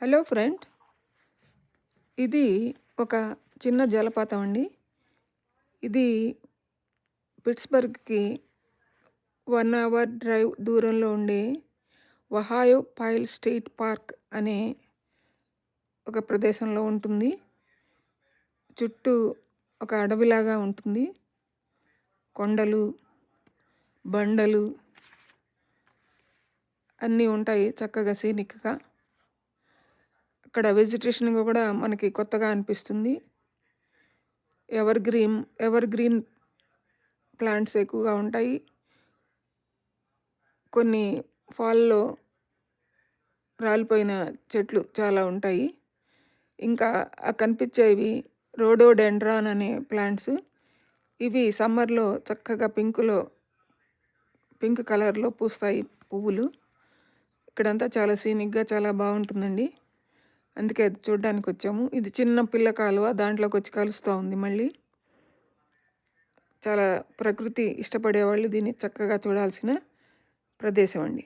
Hello friend, ఇది ఒక చిన్న జలపాతం అండి. ఇది పిట్స్బర్గ్కి 1 అవర్ డ్రైవ్ దూరంలో ఉండే ఒహాయో పైల్ స్టేట్ పార్క్ అనే ఒక ప్రదేశంలో ఉంటుంది. చుట్టూ ఒక అడవిలాగా ఉంటుంది. కొండలు, బండలు అన్నీ ఉంటాయి చక్కగా సీనిక్గా. అక్కడ వెజిటేషన్ కూడా మనకి కొత్తగా అనిపిస్తుంది. ఎవర్ గ్రీన్ ప్లాంట్స్ ఎక్కువగా ఉంటాయి. కొన్ని ఫాల్లో రాలిపోయిన చెట్లు చాలా ఉంటాయి. ఇంకా కనిపించేవి రోడోడెండ్రాన్ అనే ప్లాంట్స్. ఇవి సమ్మర్లో చక్కగా పింక్ కలర్లో పూస్తాయి పువ్వులు. ఇక్కడంతా చాలా సీనిక్గా చాలా బాగుంటుందండి. అందుకే అది చూడడానికి వచ్చాము. ఇది చిన్న పిల్ల కాలువ, దాంట్లోకి వచ్చి కలుస్తూ ఉంది. మళ్ళీ చాలా ప్రకృతి ఇష్టపడే వాళ్ళు దీన్ని చక్కగా చూడాల్సిన ప్రదేశం అండి.